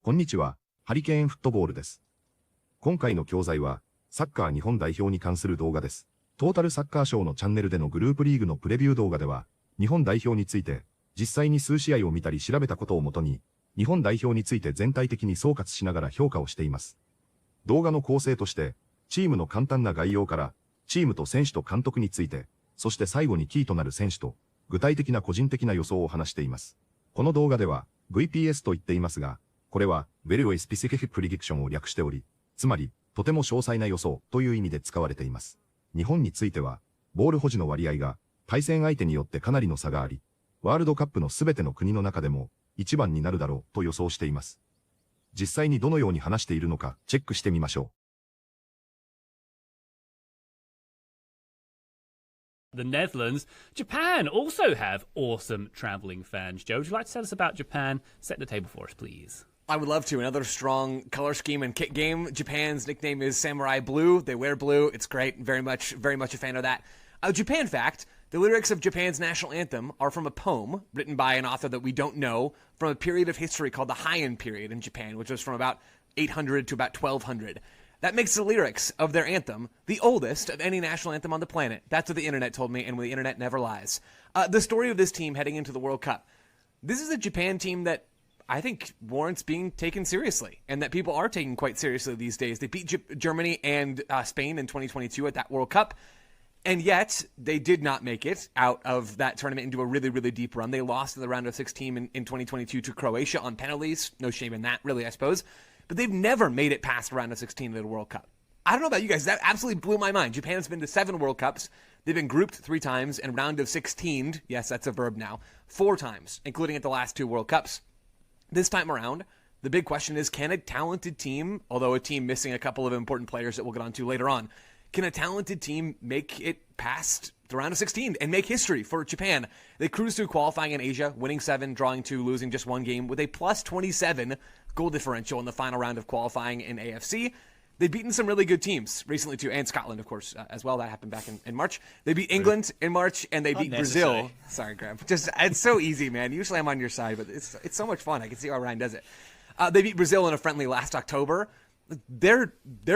こんにちは、ハリケーンフットボールです。今回の教材は、サッカー日本代表に関する動画です。トータルサッカーショーのチャンネルでのグループリーグのプレビュー動画では、日本代表について、実際に数試合を見たり調べたことをもとに、日本代表について全体的に総括しながら評価をしています。動画の構成として、チームの簡単な概要から、チームと選手と監督について、そして最後にキーとなる選手と、具体的な個人的な予想を話しています。この動画では、VPS と言っていますが、これは、Very Specific Prediction を略しており、つまり、とても詳細な予想という意味で使われています。日本については、ボール保持の割合が、対戦相手によってかなりの差があり、ワールドカップのすべての国の中でも、一番になるだろうと予想しています。実際にどのように話しているのか、チェックしてみましょう。The Netherlands, Japan also have awesome traveling fans. Joe, would you like to tell us about Japan? Set the table for us, please. I would love to. Another strong color scheme and kit game. Japan's nickname is Samurai Blue. They wear blue. It's great. Very much a fan of that. Japan fact, the lyrics of Japan's national anthem are from a poem written by an author that we don't know from a period of history called the Heian period in Japan, which was from about 800 to about 1200. That makes the lyrics of their anthem the oldest of any national anthem on the planet. That's what the internet told me, and the internet never lies. The story of this team heading into the World Cup. This is a Japan team that I think warrants being taken seriously, and that people are taking quite seriously these days. They beat Germany and Spain in 2022 at that World Cup, and yet they did not make it out of that tournament into a really, really deep run. They lost in the round of 16 in 2022 to Croatia on penalties. No shame in that, really, I suppose. But they've never made it past the round of 16 of the World Cup. I don't know about you guys. That absolutely blew my mind. Japan's been to 7 World Cups. They've been grouped 3 times and round of 16, yes, that's a verb now, 4 times, including at the last 2 World Cups. This time around, the big question is, can a talented team, although a team missing a couple of important players that we'll get on to later on, can a talented team make it past the round of 16 and make history for Japan? They cruised through qualifying in Asia, winning 7, drawing 2, losing just 1 game, with a plus 27 goal differential in the final round of qualifying in AFC. They've beaten some really good teams recently, too, and Scotland, of course, as well. That happened back in March. They beat England in March, and they beat Brazil. Sorry, Graham. It's so easy, man. Usually I'm on your side, but it's so much fun. I can see how Ryan does it. They beat Brazil in a friendly last October. They're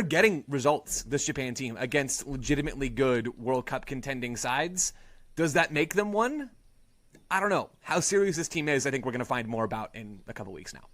getting results, this Japan team, against legitimately good World Cup contending sides. Does that make them one? I don't know. How serious this team is, I think we're going to find more about in a couple weeks now.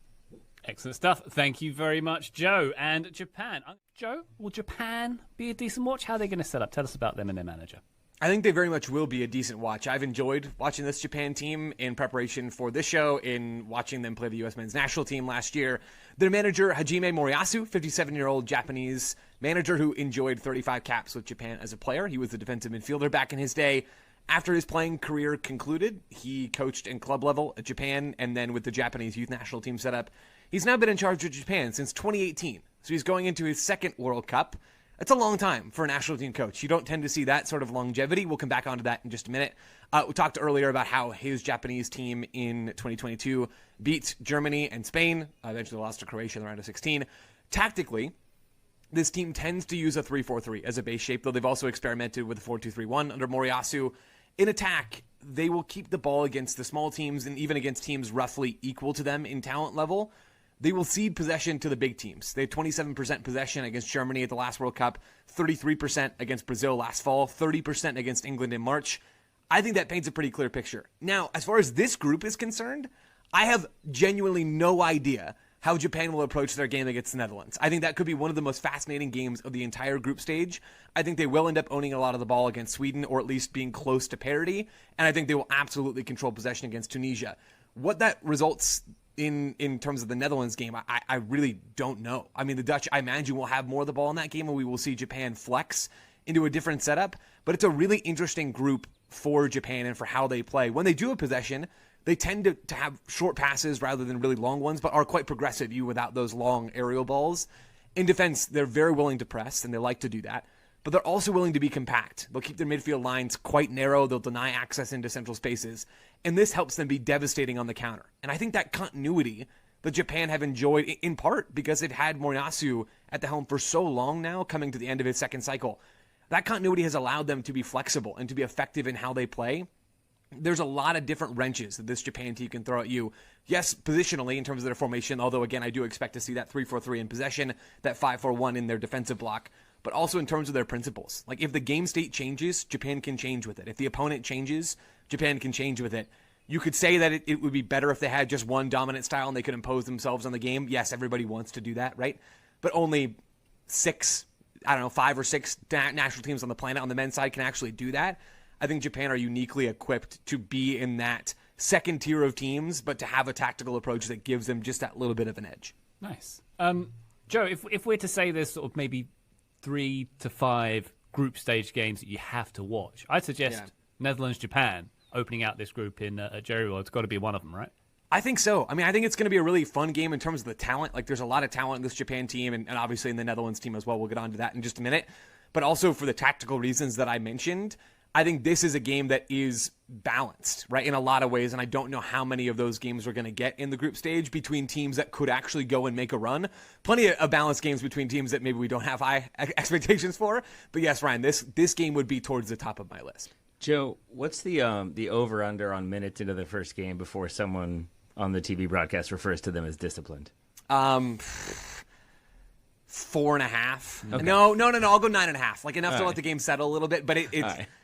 Excellent stuff. Thank you very much, Joe. And Japan. Joe, will Japan be a decent watch? How are they going to set up? Tell us about them and their manager. I think they very much will be a decent watch. I've enjoyed watching this Japan team in preparation for this show, in watching them play the U.S. men's national team last year. Their manager, Hajime Moriyasu, 57-year-old Japanese manager who enjoyed 35 caps with Japan as a player. He was the defensive midfielder back in his day. After his playing career concluded, he coached in club level at Japan, and then with the Japanese youth national team set up. He's now been in charge of Japan since 2018, so he's going into his 2nd World Cup. That's a long time for a national team coach. You don't tend to see that sort of longevity. We'll come back onto that in just a minute. We talked earlier about how his Japanese team in 2022 beat Germany and Spain, eventually lost to Croatia in the round of 16. Tactically, this team tends to use a 3-4-3 as a base shape, though they've also experimented with a 4-2-3-1 under Moriyasu. In attack, they will keep the ball against the small teams and even against teams roughly equal to them in talent level. They will cede possession to the big teams. They had 27% possession against Germany at the last World Cup, 33% against Brazil last fall, 30% against England in March. I think that paints a pretty clear picture. Now, as far as this group is concerned, I have genuinely no idea how Japan will approach their game against the Netherlands. I think that could be one of the most fascinating games of the entire group stage. I think they will end up owning a lot of the ball against Sweden, or at least being close to parity, and I think they will absolutely control possession against Tunisia. What that results in terms of the Netherlands game, I really don't know. I mean, the Dutch, I imagine, will have more of the ball in that game, and we will see Japan flex into a different setup, but it's a really interesting group for Japan and for how they play. When they do have possession, they tend to have short passes rather than really long ones, but are quite progressive, without those long aerial balls. In defense, they're very willing to press, and they like to do that, but they're also willing to be compact. They'll keep their midfield lines quite narrow. They'll deny access into central spaces, and this helps them be devastating on the counter. And I think that continuity that Japan have enjoyed, in part because they've had Moriyasu at the helm for so long now, coming to the end of his 2nd cycle, that continuity has allowed them to be flexible and to be effective in how they play. there's a lot of different wrenches that this Japan team can throw at you. Yes, positionally in terms of their formation, although again, I do expect to see that 3-4-3 in possession, that 5-4-1 in their defensive block, but also in terms of their principles. Like if the game state changes, Japan can change with it. If the opponent changes, Japan can change with it. You could say that it would be better if they had just one dominant style and they could impose themselves on the game. Yes, everybody wants to do that, right? But only 5 or 6 national teams on the planet on the men's side can actually do that. I think Japan are uniquely equipped to be in that second tier of teams, but to have a tactical approach that gives them just that little bit of an edge. Nice. Joe, if we're to say there's sort of maybe 3 to 5 group stage games that you have to watch, I'd suggest Netherlands-Japan opening out this group in Jerry World. It's got to be one of them, right? I think so. I mean, I think it's going to be a really fun game in terms of the talent. Like, there's a lot of talent in this Japan team, and obviously in the Netherlands team as well. We'll get on to that in just a minute. But also for the tactical reasons that I mentioned, I think this is a game that is balanced, right, in a lot of ways, and I don't know how many of those games we're going to get in the group stage between teams that could actually go and make a run. Plenty of balanced games between teams that maybe we don't have high expectations for. But yes, Ryan, this game would be towards the top of my list. Joe, what's the over-under on minutes into the first game before someone on the TV broadcast refers to them as disciplined? 4.5. Okay. No. I'll go 9.5. Like enough to let the game settle a little bit, but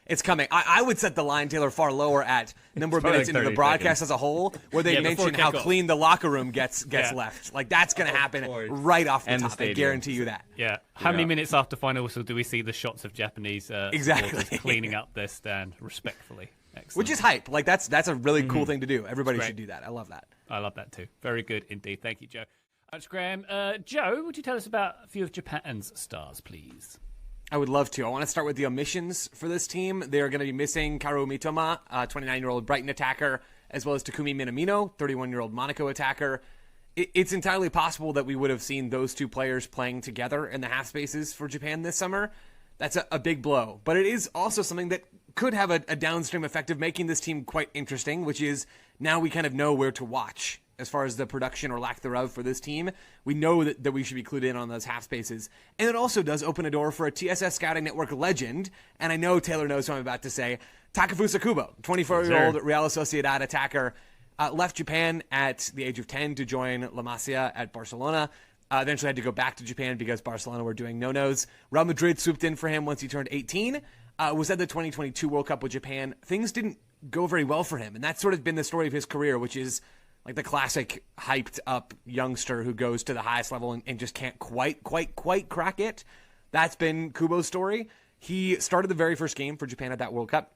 it's coming. I would set the line, Taylor, far lower at number of minutes into the broadcast as a whole, where they mention how clean the locker room gets left. Like that's going to happen right off the top. I guarantee you that. Yeah. How many minutes after final whistle do we see the shots of Japanese supporters cleaning up their stand respectfully? Excellent. Which is hype. Like that's a really cool thing to do. Everybody should do that. I love that. I love that too. Very good indeed. Thank you, Joe. That's Graham. Joe, would you tell us about a few of Japan's stars, please? I would love to. I want to start with the omissions for this team. They are going to be missing Kaoru Mitoma, 29-year-old Brighton attacker, as well as Takumi Minamino, 31-year-old Monaco attacker. It's entirely possible that we would have seen those two players playing together in the half spaces for Japan this summer. That's a big blow. But it is also something that could have a downstream effect of making this team quite interesting, which is now we kind of know where to watch as far as the production or lack thereof for this team. We know that we should be clued in on those half spaces. And it also does open a door for a TSS Scouting Network legend, and I know Taylor knows what I'm about to say, Takefusa Kubo, 24-year-old Real Sociedad attacker, left Japan at the age of 10 to join La Masia at Barcelona. Eventually had to go back to Japan because Barcelona were doing no-nos. Real Madrid swooped in for him once he turned 18. Was at the 2022 World Cup with Japan. Things didn't go very well for him, and that's sort of been the story of his career, which is like the classic hyped up youngster who goes to the highest level and just can't quite crack it. That's been Kubo's story. He started the very first game for Japan at that World Cup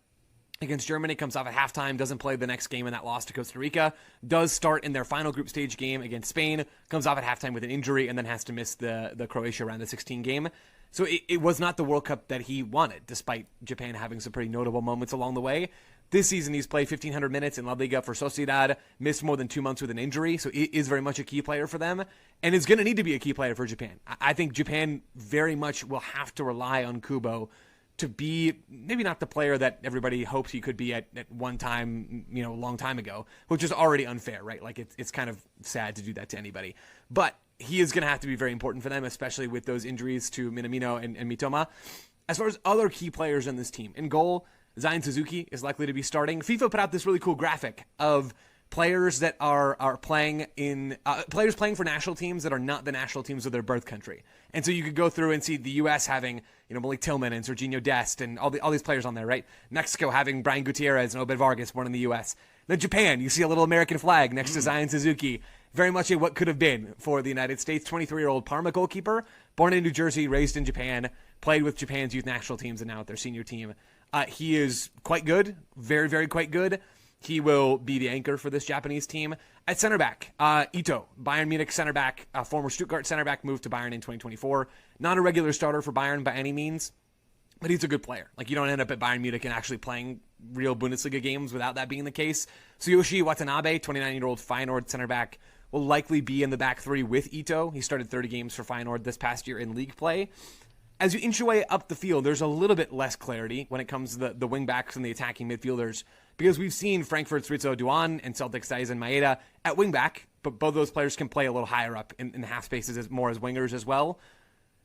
against Germany, comes off at halftime, doesn't play the next game in that loss to Costa Rica, does start in their final group stage game against Spain, comes off at halftime with an injury, and then has to miss the Croatia round of 16 game. So it was not the World Cup that he wanted, despite Japan having some pretty notable moments along the way. This season, he's played 1,500 minutes in La Liga for Sociedad, missed more than 2 months with an injury, so he is very much a key player for them, and is going to need to be a key player for Japan. I think Japan very much will have to rely on Kubo to be maybe not the player that everybody hoped he could be at one time, a long time ago, which is already unfair, right? Like it's kind of sad to do that to anybody. But he is going to have to be very important for them, especially with those injuries to Minamino and Mitoma. As far as other key players in this team, in goal, Zion Suzuki is likely to be starting. FIFA put out this really cool graphic of players that are playing in players playing for national teams that are not the national teams of their birth country. And so you could go through and see the U.S. having Malik Tillman and Serginho Dest and all these players on there, right? Mexico having Brian Gutierrez and Obed Vargas born in the U.S. Then Japan, you see a little American flag next to Zion Suzuki. Very much a what could have been for the United States. 23-year-old Parma goalkeeper, born in New Jersey, raised in Japan, played with Japan's youth national teams and now at their senior team. He is quite good, very, very quite good. He will be the anchor for this Japanese team. At center back, Ito, Bayern Munich center back, former Stuttgart center back, moved to Bayern in 2024. Not a regular starter for Bayern by any means, but he's a good player. Like, you don't end up at Bayern Munich and actually playing real Bundesliga games without that being the case. Tsuyoshi Watanabe, 29-year-old Feyenoord center back, will likely be in the back three with Ito. He started 30 games for Feyenoord this past year in league play. As you inch your way up the field, there's a little bit less clarity when it comes to the wing-backs and the attacking midfielders, because we've seen Frankfurt's Ritsu Duan and Celtic's Daisen Maeda at wing-back, but both those players can play a little higher up in the half spaces as wingers as well.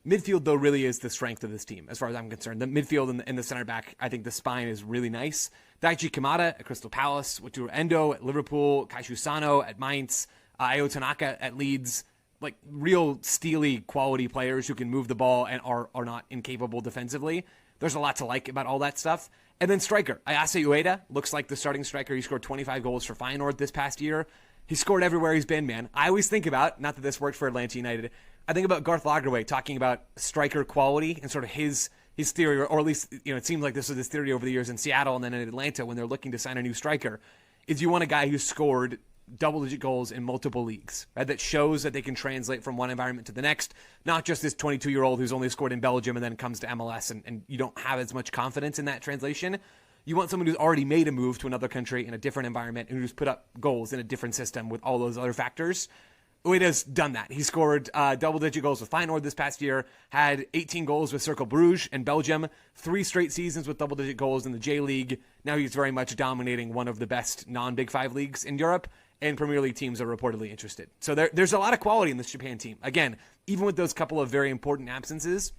Midfield, though, really is the strength of this team, as far as I'm concerned. The midfield and the center back, I think the spine is really nice. Daichi Kamada at Crystal Palace, Wataru Endo at Liverpool, Kaishu Sano at Mainz, Ayo Tanaka at Leeds. Like real steely quality players who can move the ball and are not incapable defensively. There's a lot to like about all that stuff. And then striker, Ayase Ueda looks like the starting striker. He scored 25 goals for Feyenoord this past year. He scored everywhere he's been, man. I always think about, not that this worked for Atlanta United, I think about Garth Lagerwey talking about striker quality and sort of his theory, or at least, it seems like this was his theory over the years in Seattle and then in Atlanta when they're looking to sign a new striker, is you want a guy who's scored double-digit goals in multiple leagues, right? That shows that they can translate from one environment to the next, not just this 22-year-old who's only scored in Belgium and then comes to MLS and you don't have as much confidence in that translation. You want someone who's already made a move to another country in a different environment and who's put up goals in a different system with all those other factors. Ueda's done that. He scored double-digit goals with Feyenoord this past year, had 18 goals with Cercle Bruges in Belgium, 3 straight seasons with double-digit goals in the J-League. Now he's very much dominating one of the best non-Big Five leagues in Europe, and Premier League teams are reportedly interested. So there's a lot of quality in this Japan team. Again, even with those couple of very important absences,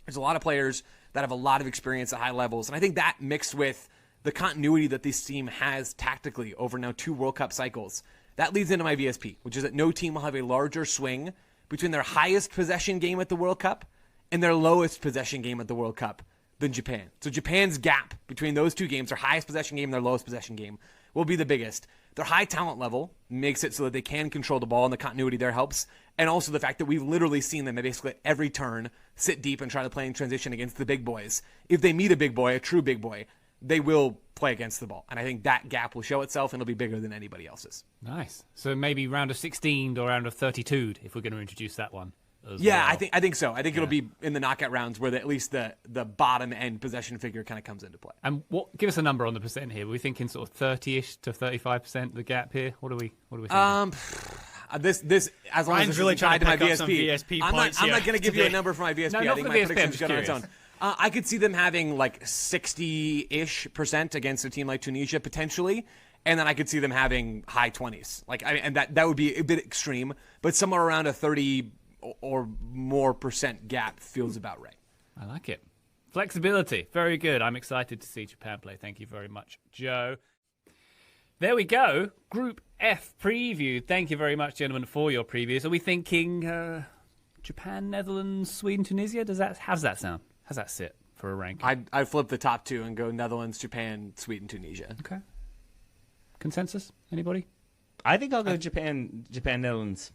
there's a lot of players that have a lot of experience at high levels. And I think that mixed with the continuity that this team has tactically over now 2 World Cup cycles, that leads into my VSP, which is that no team will have a larger swing between their highest possession game at the World Cup and their lowest possession game at the World Cup than Japan. So Japan's gap between those 2 games, their highest possession game and their lowest possession game, will be the biggest. Their high talent level makes it so that they can control the ball, and the continuity there helps. And also the fact that we've literally seen them at basically every turn sit deep and try to play in transition against the big boys. If they meet a big boy, a true big boy, they will play against the ball. And I think that gap will show itself and it'll be bigger than anybody else's. Nice. So maybe round of 16 or round of 32 if we're going to introduce that one. Yeah, well. I think so. I think it'll be in the knockout rounds where at least the bottom end possession figure kind of comes into play. And give us a number on the percent here. Are we thinking sort of 30-ish to 35% the gap here? What are we thinking? This as long as it's really tied to my VSP I'm not going to give you a number for my VSP. No, I think my prediction's good on its own. I could see them having like 60-ish% against a team like Tunisia potentially. And then I could see them having high 20s. And that would be a bit extreme, but somewhere around a 30 or more percent gap feels about right. I like it. Flexibility. Very good. I'm excited to see Japan play. Thank you very much, Joe. There we go. Group F preview. Thank you very much, gentlemen, for your previews. Are we thinking Japan, Netherlands, Sweden, Tunisia? How does that sound? How does that sit for a ranking? I'd flip the top 2 and go Netherlands, Japan, Sweden, Tunisia. Okay. Consensus? Anybody? I think I'll go Japan, Netherlands,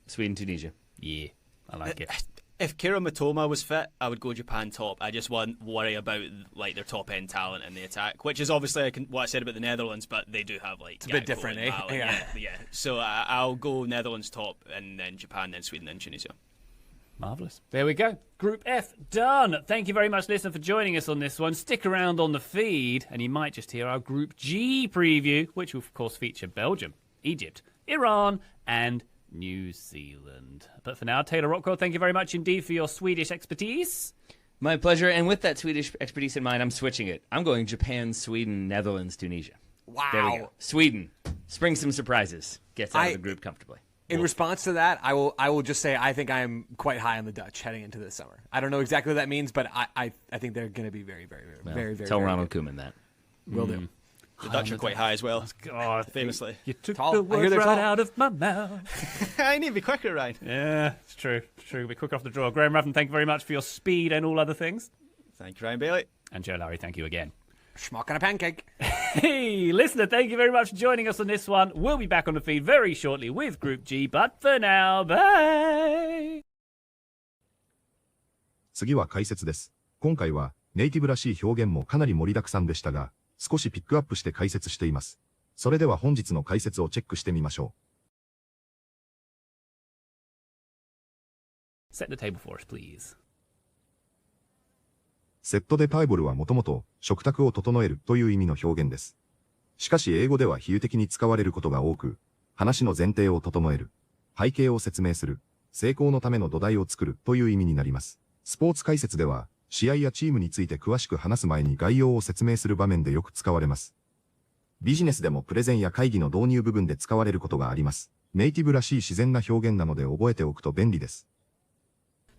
Sweden, Tunisia. Yeah, I like it. If Kira Matoma was fit, I would go Japan top. I just wouldn't worry about like their top end talent in the attack, which is obviously what I said about the Netherlands, but they do have like it's a bit different, eh? Yeah. So I'll go Netherlands top, and then Japan, then Sweden, then Tunisia. Marvellous. There we go. Group F done. Thank you very much, listener, for joining us on this one. Stick around on the feed, and you might just hear our Group G preview, which will, of course, feature Belgium, Egypt, Iran, and New Zealand. But for now, Taylor Rockwell, thank you very much indeed for your Swedish expertise. My pleasure. And with that Swedish expertise in mind, I'm switching it. I'm going Japan, Sweden, Netherlands, Tunisia. Wow. There we go. Sweden. Spring some surprises. Gets out of the group comfortably. In response to that, I will just say I think I'm quite high on the Dutch heading into this summer. I don't know exactly what that means, but I think they're going to be very, very, very, very. Tell Ronald Koeman that. Will do. The Dutch are quite high as well. God, famously. You took Tall. the words right out of my mouth. I need to be quicker, Ryan. Yeah, it's true. It's true. Be quick off the draw. Graham Ruffin, thank you very much for your speed and all other things. Thank you, Ryan Bailey. And Joe Lowry, thank you again. Schmuck on a pancake. Hey, listener, thank you very much for joining us on this one. We'll be back on the feed very shortly with Group G, but for now, bye! 次は解説です。今回はネイティブらしい表現もかなり盛りだくさんでしたが、少しピックアップして解説しています。それでは本日の解説をチェックしてみましょう。Set the table for us, please. セットでタイボルはもともと食卓を整えるという意味の表現です。しかし英語では比喩的に使われることが多く、話の前提を整える、背景を説明する、成功のための土台を作るという意味になります。スポーツ解説では、試合やチームについて詳しく話す前に概要を説明する場面でよく使われます。ビジネスでもプレゼンや会議の導入部分で使われることがあります。ネイティブらしい自然な表現なので覚えておくと便利です。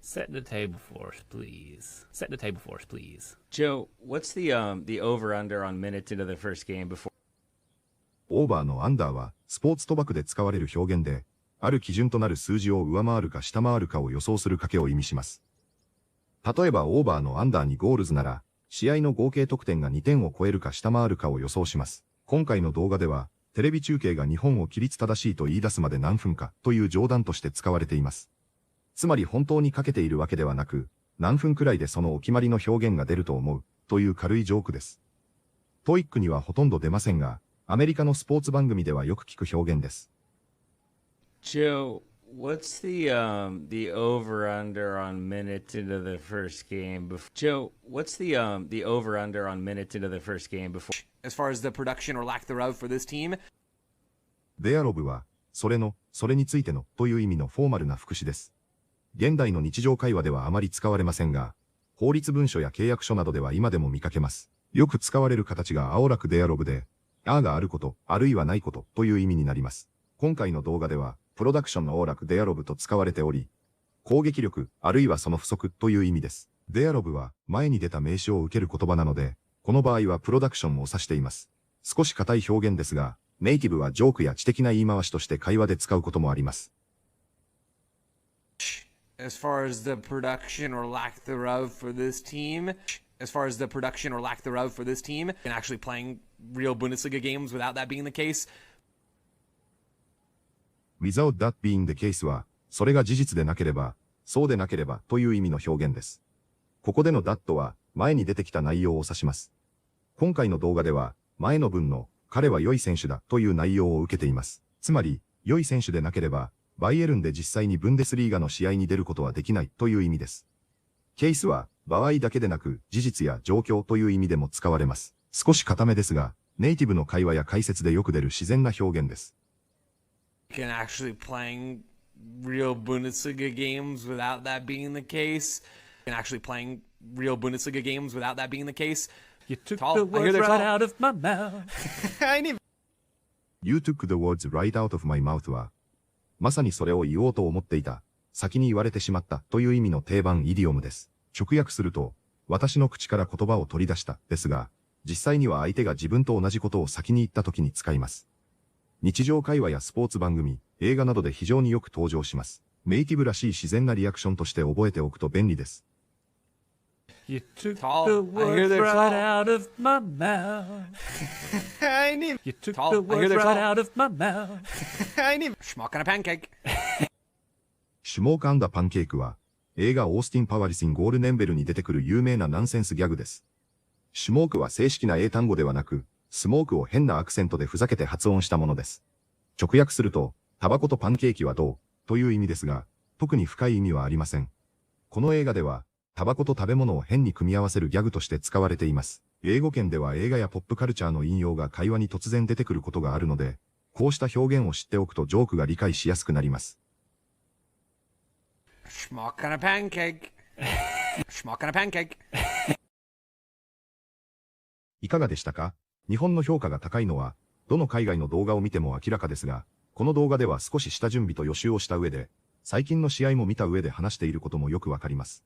Set the table for us, please. Set the table for us, please. Joe, what's the over-under on minutes into the first game before? オーバーのアンダーは、スポーツ賭博で使われる表現で、ある基準となる数字を上回るか下回るかを予想する賭けを意味します。例えばオーバーのアンダーにゴールズなら、試合の合計得点が2点を超えるか下回るかを予想します。今回の動画では、テレビ中継が日本を規律正しいと言い出すまで何分かという冗談として使われています。つまり本当にかけているわけではなく、何分くらいでそのお決まりの表現が出ると思うという軽いジョークです。トイックにはほとんど出ませんが、アメリカのスポーツ番組ではよく聞く表現です。Joe, what's the over-under on minutes into the first game before? Joe, what's the over-under on minutes into the first game before? As far as the production or lack thereof for this team, thereof は、それについてのという意味のフォーマルな副詞です。現代の日常会話ではあまり使われませんが、法律文書や契約書などでは今でも見かけます。よく使われる形が青らく thereof で、があること、あるいはないことという意味になります。今回の動画では、プロダクションのオーラク thereof と使われており、攻撃力、あるいはその不足という意味です。thereof は前に出た名詞を受ける言葉なので、この場合はプロダクションを指しています。少し硬い表現ですが、ネイティブはジョークや知的な言い回しとして会話で使うこともあります。as far as the production or lack thereof for this team, as far as the production or lack thereof for this team, and actually playing real Bundesliga games without that being the case. without that being the case は、それが事実でなければ、そうでなければという意味の表現です。ここでの that は、前に出てきた内容を指します。今回の動画では、前の文の、彼は良い選手だという内容を受けています。つまり、良い選手でなければ、バイエルンで実際にブンデスリーガの試合に出ることはできないという意味です。ケースは、場合だけでなく、事実や状況という意味でも使われます。少し固めですが、ネイティブの会話や解説でよく出る自然な表現です。Can actually playing real Bundesliga games without that being the case. And actually playing real Bundesliga games without that being the case. You took Tall. the I hear words they're right tall. out of my mouth. You took the words right out of my mouth は、まさにそれを言おうと思っていた。先に言われてしまったという意味の定番イディオムです。直訳すると、私の口から言葉を取り出したですが、実際には相手が自分と同じことを先に言った時に使います。日常会話やスポーツ番組、映画などで非常によく登場します。ネイティブらしい自然なリアクションとして覚えておくと便利です。You took Tall. the I hear words they're right tall. out of my mouth. You took Tall. the I hear words they're right tall. out of my mouth. Schmuck on a pancake. シュモーク&パンケークは、映画オースティン・パワリス・イン・ゴールネンベルに出てくる有名なナンセンスギャグです。シュモークは正式な英単語ではなく、スモークを変なアクセントでふざけて発音したものです。直訳すると、タバコとパンケーキはどうという意味ですが、特に深い意味はありません。この映画では、タバコと食べ物を変に組み合わせるギャグとして使われています。英語圏では映画やポップカルチャーの引用が会話に突然出てくることがあるので、こうした表現を知っておくとジョークが理解しやすくなります。Schmuck on a pancake. Schmuck on a pancake. いかがでしたか？日本の評価が高いのは、どの海外の動画を見ても明らかですが、この動画では少し下準備と予習をした上で、最近の試合も見た上で話していることもよくわかります。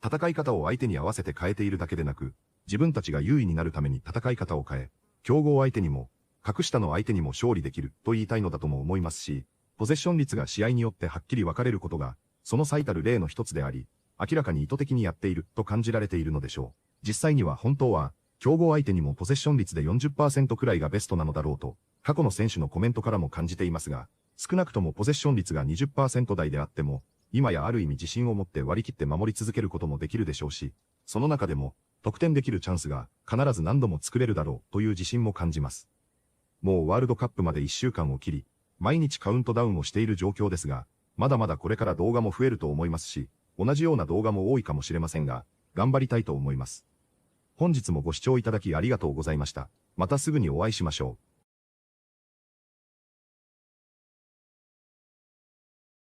戦い方を相手に合わせて変えているだけでなく、自分たちが優位になるために戦い方を変え、強豪相手にも、格下の相手にも勝利できると言いたいのだとも思いますし、ポゼッション率が試合によってはっきり分かれることが、その最たる例の一つであり、明らかに意図的にやっていると感じられているのでしょう。実際には本当は、強豪相手にもポゼッション率で 40% くらいがベストなのだろうと、過去の選手のコメントからも感じていますが、少なくともポゼッション率が 20% 台であっても、今やある意味自信を持って割り切って守り続けることもできるでしょうし、その中でも、得点できるチャンスが必ず何度も作れるだろうという自信も感じます。もうワールドカップまで1週間を切り、毎日カウントダウンをしている状況ですが、まだまだこれから動画も増えると思いますし、同じような動画も多いかもしれませんが、頑張りたいと思います。本日もご視聴いただきありがとうございました。またすぐにお会いしましょう。